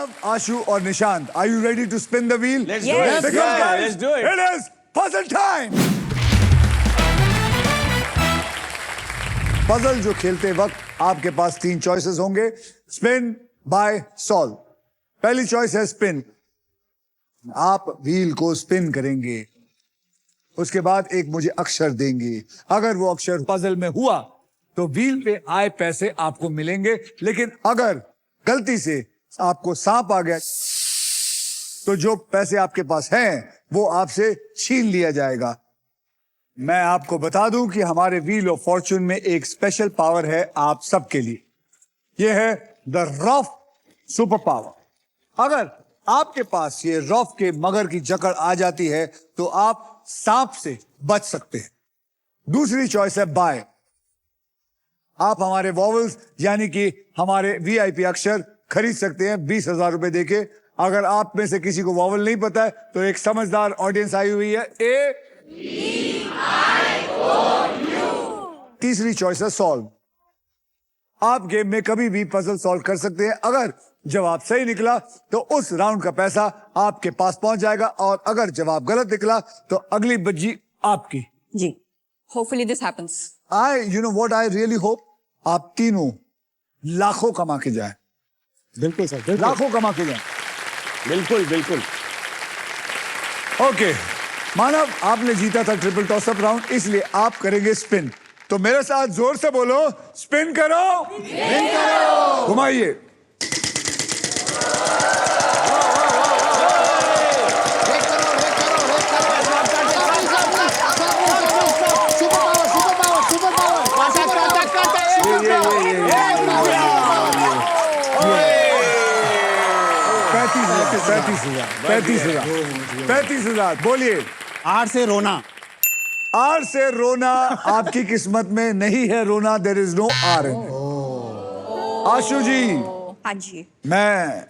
मानव, आशु और Nishant, are you ready to spin the wheel? Let's Yes. do it. Because Yeah, guys, let's do it. It is puzzle time. Puzzle जो खेलते वक्त आपके पास 3 choices होंगे, spin, bye, solve. पहली choice है spin. आप wheel को स्पिन करेंगे, उसके बाद एक मुझे अक्षर देंगे। अगर वो अक्षर पजल में हुआ तो व्हील पे आए पैसे आपको मिलेंगे, लेकिन अगर गलती से आपको सांप आ गया तो जो पैसे आपके पास हैं वो आपसे छीन लिया जाएगा। मैं आपको बता दूं कि हमारे व्हील ऑफ फॉर्चून में एक स्पेशल पावर है आप सबके लिए। यह है द रफ सुपर पावर। अगर आपके पास ये रफ के मगर की जकड़ आ जाती है तो आप सांप से बच सकते हैं। दूसरी चॉइस है बाय। आप हमारे वॉवल्स यानी कि हमारे वीआईपी अक्षर खरीद सकते हैं 20,000 रुपए देके। अगर आप में से किसी को वॉवल नहीं पता है तो एक समझदार ऑडियंस आई हुई है, तीसरी चॉइस है सॉल्व। आप गेम में कभी भी पजल सॉल्व कर सकते हैं। अगर जवाब सही निकला तो उस राउंड का पैसा आपके पास पहुंच जाएगा, और अगर जवाब गलत निकला तो अगली बज्जी आपकी। जी, hopefully this happens. You know what I really hope, आप तीनों लाखों कमा के जाएं। बिल्कुल सर, लाखों कमा के जाएं। बिल्कुल बिल्कुल। ओके मानव, आपने जीता था ट्रिपल टॉस अप राउंड, इसलिए आप करेंगे स्पिन। तो मेरे साथ जोर से बोलो, स्पिन करो, स्पिन करो, घुमाइए। पैंतीस हजार बोलिए। आर से रोना। आर से रोना आपकी किस्मत में नहीं है रोना, there is no R in. Ashu ji, हाँ जी, मैं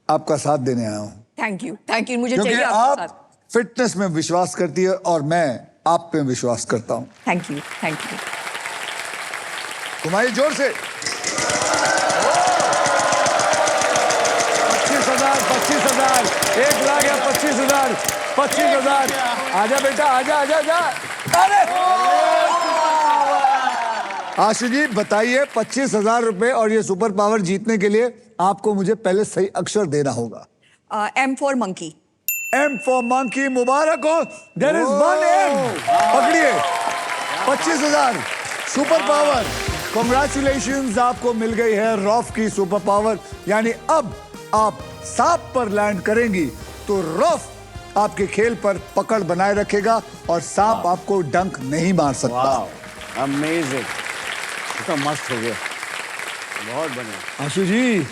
आपका साथ देने आया हूं थैंक यू, मुझे क्योंकि चाहिए आपका साथ। आप फिटनेस में विश्वास करती है और मैं आप पे विश्वास करता हूं। Thank you. तुम्हारी जोर से 25,000 1 लाख या 25,000 आजा बेटा, आजा। अरे आशु जी बताइए, 25,000 रुपए और ये सुपर पावर जीतने के लिए आपको मुझे पहले सही अक्षर देना होगा। M for monkey। M for monkey, मुबारक हो, देयर इज 1 M। पकड़िए 25,000 सुपर पावर। कॉन्ग्रेचुलेशंस, आपको मिल गई है रॉफ की सुपर पावर। यानी अब आप सांप पर लैंड करेंगी तो रॉफ आपके खेल पर पकड़ बनाए रखेगा और सांप आपको डंक नहीं मार सकता। अमेजिंग, तो मस्त हो गया, बहुत बढ़िया। आशु जी,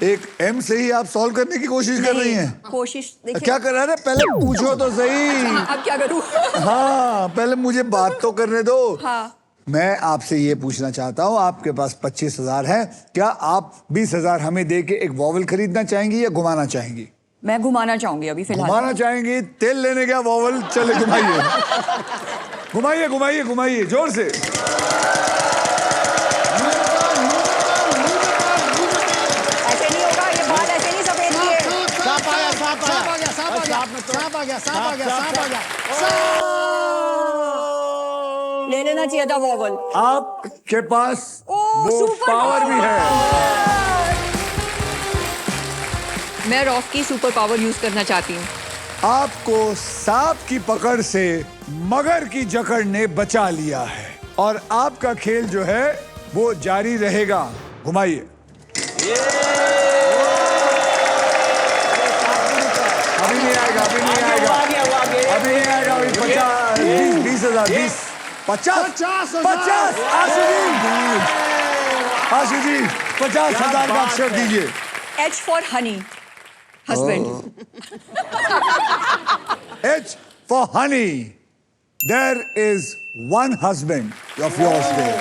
एक एम से ही आप सॉल्व करने की कोशिश कर रही हैं। कोशिश देखिए। क्या कर रहे हैं? पहले पूछो तो सही। अब क्या करूं? हाँ, पहले मुझे बात तो करने दो। हाँ। मैं आपसे ये पूछना चाहता हूँ, आपके पास 25,000 है, क्या आप 20,000 हमें दे के एक वॉवल खरीदना चाहेंगी या घुमाना चाहेंगी? मैं घुमाना चाहूंगी अभी फिलहाल। घुमाना चाहेंगी? तेल लेने गया वॉवल, चले घुमाइए। घुमाइए जोर से। ऐसे नहीं होगा, ये बाल ऐसे नहीं सफेद किए। ले लेना चाहिए था वॉवल। आपके पास वो सुपर पावर भी है। मैं रॉफ की सुपर पावर यूज करना चाहती हूँ। आपको सांप की पकड़ से मगर की जकड़ ने बचा लिया है और आपका खेल जो है वो जारी रहेगा। घुमाइए। अभी नहीं आएगा। अभी 50,000 आशु जी 50,000 का अक्षर दीजिए। H for honey, husband। H for honey. There is one husband of yours there.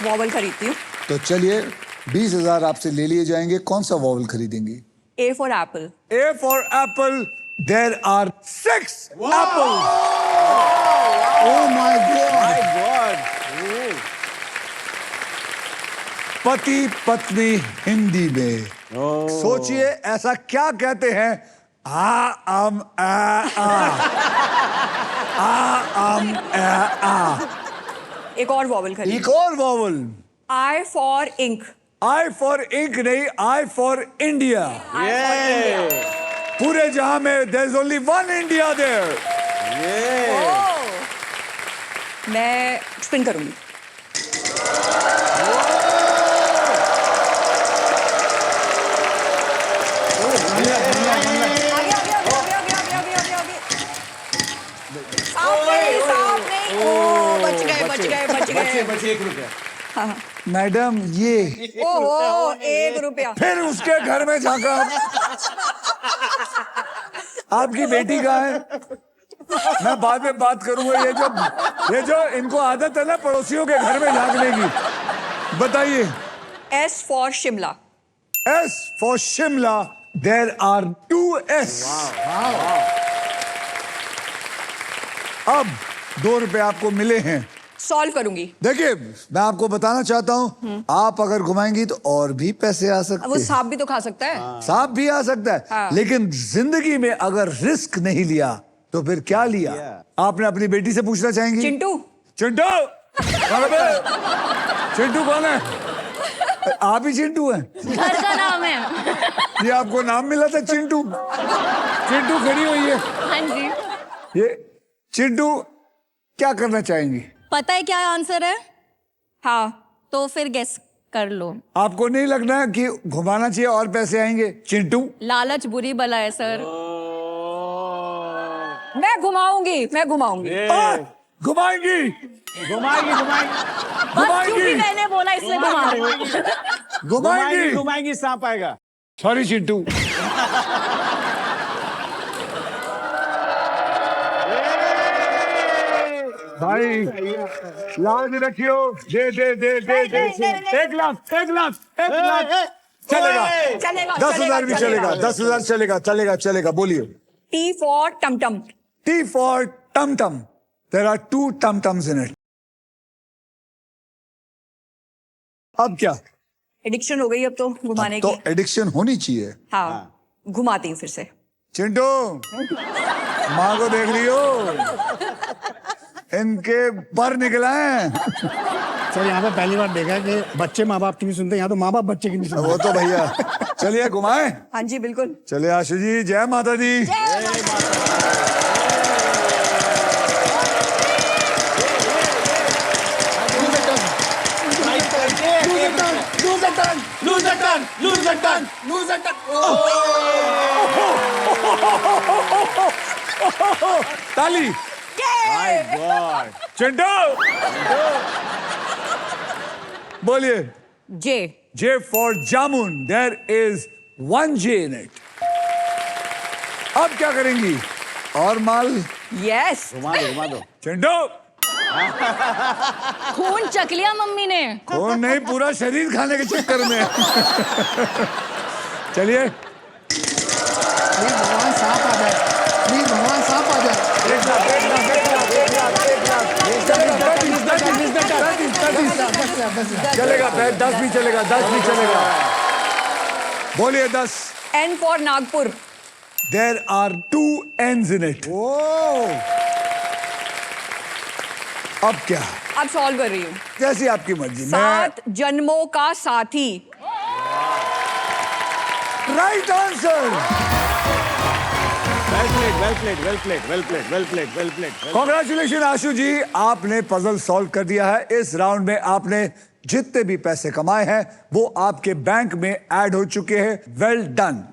Vowel खरीदती हूँ। तो चलिए 20,000 आपसे ले लिए जाएंगे। कौन सा vowel खरीदेंगी? A for apple। A for apple. There are 6 apples. Oh my God. पति पत्नी हिंदी में सोचिए ऐसा क्या कहते हैं एक और वॉवल करिए। एक और vowel. I for ink. I for ink नहीं, आई फॉर इंडिया। पूरे जहां में there is only one India there. मैं स्पिन करूंगी। बचे 1 रुपया। मैडम ये ओहो 1 रुपया। फिर उसके घर में जाकर आपकी बेटी कहाँ है? मैं बाद में बात करूंगा। ये जो इनको आदत है ना पड़ोसियों के घर में झांकने की। बताइए। S for Shimla. S for Shimla. There are 2 S। अब 2 रुपए आपको मिले हैं। सॉल्व करूंगी। देखिए मैं आपको बताना चाहता हूं, आप अगर घुमाएंगी तो और भी पैसे आ सकते वो हैं। सांप भी तो खा सकता है। सांप भी आ सकता है। हाँ। लेकिन जिंदगी में अगर रिस्क नहीं लिया तो फिर क्या लिया? आपने अपनी बेटी से पूछना चाहेंगी? चिंटू। चिंटू कौन है? चिंटू कौन है? आप ही चिंटू हैं? घर का नाम है। ये आपको नाम मिला था चिंटू? चिंटू खड़ी हुई है। हाँ जी। ये चिंटू क्या करना चाहेंगी? पता है क्या आंसर है? हाँ। तो फिर गेस कर लो। आपको नहीं लगना है कि घुमाना चाहिए और पैसे आएंगे? चिंटू लालच बुरी बला है सर। मैं घुमाऊंगी। घुमाएंगी। बस क्योंकि मैंने बोला इसलिए घुमा रही हूँ। घुमाएंगी सांप आएगा। सॉरी चिंटू। भाई लाज रखियो। दे 1 लाख चलेगा। चलेगा। 10,000 भी चलेगा। 10,000 चलेगा। बोलिए। टी फॉर टमटम। T for tum tum. There are 2 tum tums in it. अब क्या? एडिक्शन हो गई अब तो घुमाने तो की। एडिक्शन होनी चाहिए। हाँ घुमाती हूँ फिर से। चिंटू माँ को देख रही हो? इनके पर निकला है। सर यहाँ पे पहली बार देखा है कि बच्चे माँ बाप की नहीं सुनते, यहाँ तो माँ बाप बच्चे की नहीं सुनते। वो तो भैया चलिए घुमाए। हाँ जी बिल्कुल। चलिए आशु जी, जय माता दी। ताली। चिंटू बोलिए। जे। J for jamun. There is 1 J in it. अब क्या करेंगी? और माल। यस। घुमा दो। चिंटू खून चख लिया मम्मी ने। कौन नहीं, पूरा शरीर खाने के चक्कर में। चलिए। भगवान सांप आ जाए। चलेगा 10 भी चलेगा। बोलिए 10। N for Nagpur. There are 2 N's in it. अब क्या? अब सॉल्व कर रही हूँ। जैसी आपकी मर्जी। 7 जन्मों का साथी। Right answer. Well played. Congratulation Ashu ji, आपने पजल सॉल्व कर दिया है। इस राउंड में आपने जितने भी पैसे कमाए हैं वो आपके बैंक में ऐड हो चुके हैं। Well done.